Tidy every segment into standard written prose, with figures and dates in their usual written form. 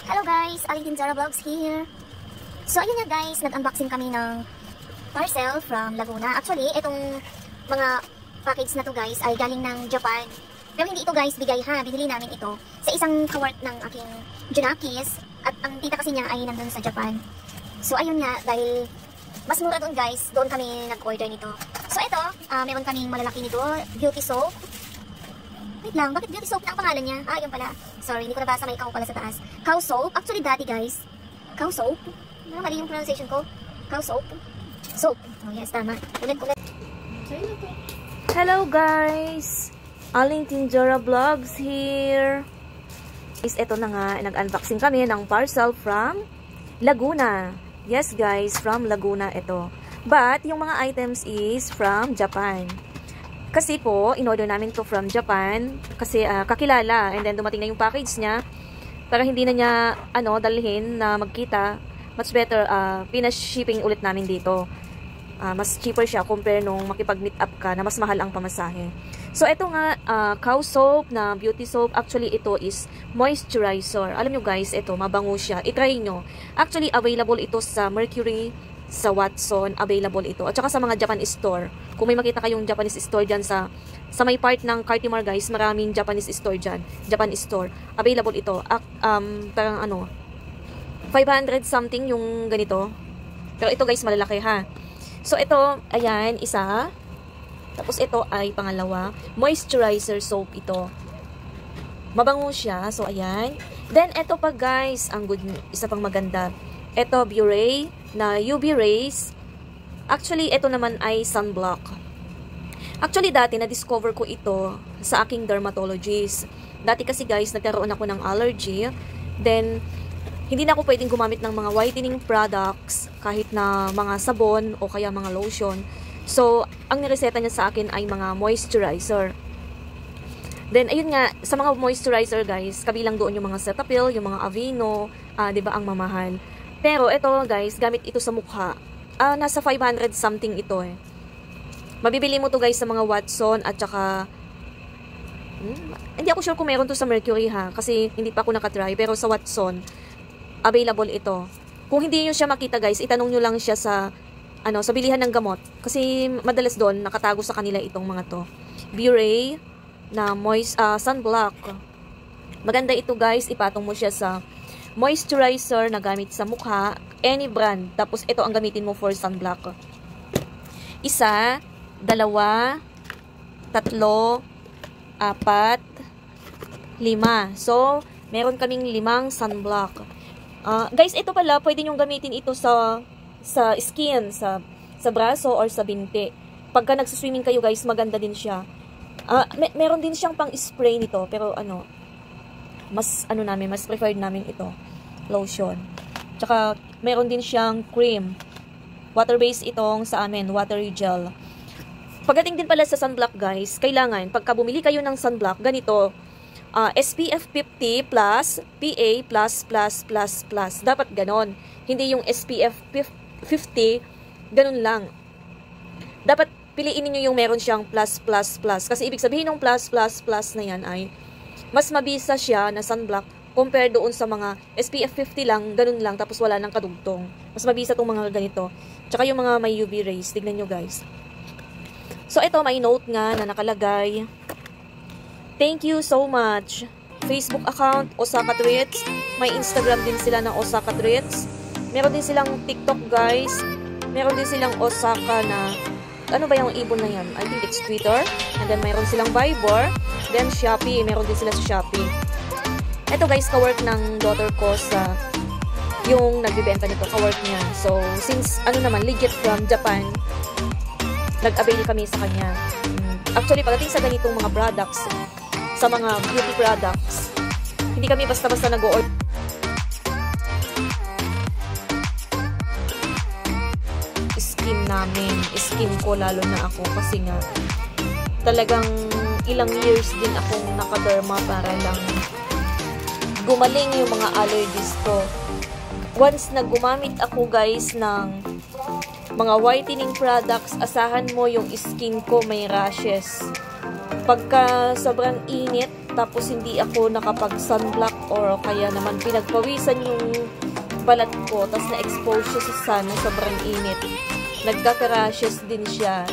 Hello guys, Aling Zara Vlogs here. So ayun nga guys, nag-unboxing kami ng parcel from Laguna. Actually, itong mga package na to guys ay galing ng Japan. Pero hindi ito guys bigay ha, binili namin ito sa isang kawork ng aking Junakis. At ang tita kasi niya ay nandun sa Japan. So ayun nga, dahil mas mura doon guys, doon kami nag-order nito. So ito, meron kaming malalaki nito, beauty soap. Wait lang, bakit beauty soap na ang pangalan niya? Yun pala. Sorry, hindi ko nabasa, may cow pala sa taas. Cow soap. Actually, dati guys. Cow soap. Mali yung pronunciation ko. Cow soap. Soap. Oh yes, tama. Ulit. Hello guys! Aling Tinjora Vlogs here. Ito na nga, nag-unboxing kami ng parcel from Laguna. Yes guys, from Laguna ito. But, yung mga items is from Japan. Kasi po, in-order namin to from Japan kasi kakilala, and then dumating na yung package niya para hindi na niya dalhin na magkita. Much better pina-shipping ulit namin dito. Mas cheaper siya compare nung makipag-meet up ka na mas mahal ang pamasahe. So ito nga, cow soap na beauty soap. Actually ito is moisturizer. Alam nyo guys, ito mabango siya. I-try nyo. Actually available ito sa Mercury, sa Watson, available ito. At saka sa mga Japanese store. Kung may makita kayong Japanese store dyan sa may part ng Cartimar guys, maraming Japanese store dyan. Japanese store. Available ito. Parang 500 something yung ganito. Pero ito guys, malalaki ha. So ito, ayan, isa. Tapos ito ay pangalawa. Moisturizer soap ito. Mabango siya. So ayan. Then ito pa guys, ang good, isa pang maganda. Ito, Bure na UV rays. Actually, ito naman ay sunblock. Actually, dati na-discover ko ito sa aking dermatologist. Dati kasi guys, nagkaroon ako ng allergy. Then, hindi na ako pwedeng gumamit ng mga whitening products, kahit na mga sabon o kaya mga lotion. So, ang nireseta niya sa akin ay mga moisturizer. Then, ayun nga, sa mga moisturizer guys, kabilang doon yung mga Cetaphil, yung mga Aveeno, diba ang mamahal. Pero ito guys, gamit ito sa mukha. Nasa 500 something ito eh. Mabibili mo to guys sa mga Watson at saka hindi ako sure kung meron to sa Mercury ha, kasi hindi pa ako nakatry, pero sa Watson available ito. Kung hindi niyo siya makita guys, itanong niyo lang siya sa sa bilihan ng gamot, kasi madalas doon nakatago sa kanila itong mga to. Bure na sunblock. Maganda ito guys, ipatong mo siya sa moisturizer na gamit sa mukha, any brand. Tapos ito ang gamitin mo for sunblock. Isa, dalawa, tatlo, apat, lima. So, meron kaming 5 sunblock. Guys, ito pala, pwede nyong gamitin ito sa skin, sa braso or sa binti. Pagka nagsiswimming kayo guys, maganda din siya. Meron din siyang pang-spray nito, pero mas preferred namin ito, lotion. Tsaka meron din siyang cream. Water-based itong sa amin, watery gel. Pagdating din pala sa sunblock guys, kailangan pagka bumili kayo ng sunblock, ganito, SPF 50 plus, PA plus. Dapat ganon. Hindi yung SPF 50, ganon lang. Dapat piliin niyo yung meron siyang plus. Kasi ibig sabihin ng plus na yan ay mas mabisa siya na sunblock compare doon sa mga SPF 50 lang, ganun lang, tapos wala nang kadugtong. Mas mabisa tong mga ganito. Tsaka yung mga may UV rays, tignan nyo guys. So ito, may note nga na nakalagay. Thank you so much. Facebook account, Osaka Treats. May Instagram din sila ng Osaka Treats. Meron din silang TikTok guys. Meron din silang Osaka na, ano ba yung ibon na yan? I think it's Twitter. And then mayroon silang Viber. Then Shopee, meron din sila sa Shopee. Ito guys, kawork ng daughter ko sa yung nagbibenta nito, kawork niya. So, since legit from Japan, nag-avail kami sa kanya. Actually, pagdating sa ganitong mga products, sa mga beauty products, hindi kami basta-basta nag-order. Skin ko, lalo na ako, kasi nga talagang ilang years din akong nakaderma para lang gumaling yung mga allergies ko. Once na gumamit ako guys ng mga whitening products, asahan mo yung skin ko may rashes. Pagka sobrang init, tapos hindi ako nakapag-sunblock or kaya naman pinagpawisan yung balat ko, tapos na-expose siya sa sun na sobrang init. Nagkaka-rashes din siya.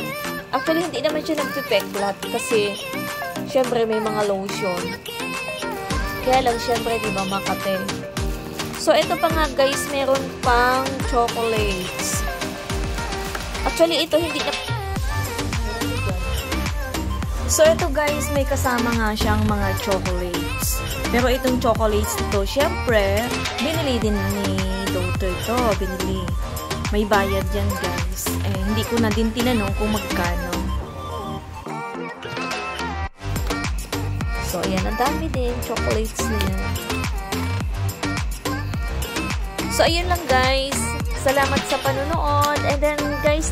Actually, hindi naman siya nagpipeklat kasi syempre may mga lotion. Kaya lang syempre di ba makate. So ito pa nga guys, meron pang chocolates. Actually ito hindi na. So ito guys, may kasama nga siyang mga chocolates. Pero itong chocolates ito, syempre binili din ni daughter to, binili. May bayad yan guys. Eh, hindi ko na din tinanong kung magkano. So, ayan, ang dami din chocolates niya. So, ayun lang guys. Salamat sa panonood. And then, guys,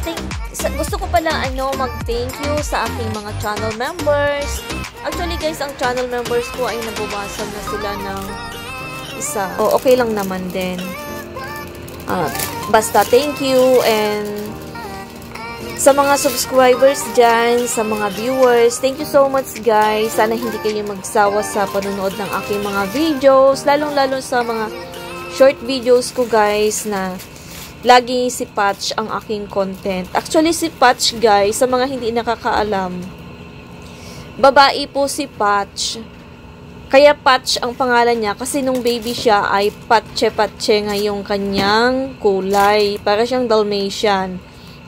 gusto ko pala mag-thank you sa aking mga channel members. Actually, guys, ang channel members ko ay nabawasan na sila ng isa. O, okay lang naman din. Basta, thank you. And sa mga subscribers dyan, sa mga viewers, thank you so much guys. Sana hindi kayo magsawa sa panonood ng aking mga videos, lalong-lalo sa mga short videos ko guys na lagi si Patch ang aking content. Actually si Patch guys, sa mga hindi nakakaalam, babae po si Patch. Kaya Patch ang pangalan niya kasi nung baby siya ay patche-patche nga yung kanyang kulay. Para siyang Dalmatian.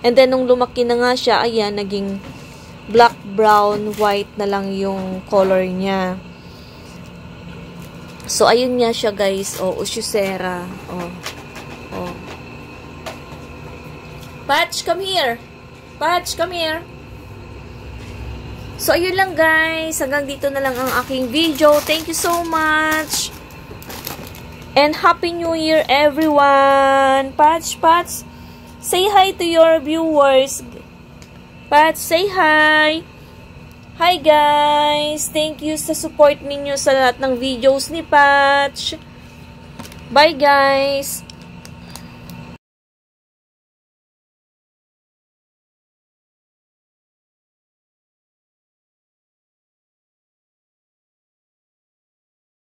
And then, nung lumaki na nga siya, ayan, naging black, brown, white na lang yung color niya. So, ayun nga siya, guys. Oh, Ushusera. Oh. Oh. Patch, come here. Patch, come here. So, ayun lang, guys. Hanggang dito na lang ang aking video. Thank you so much. And Happy New Year, everyone. Patch, Patch. Say hi to your viewers. Patch, say hi. Hi guys. Thank you sa support ninyo sa lahat ng videos ni Patch. Bye guys.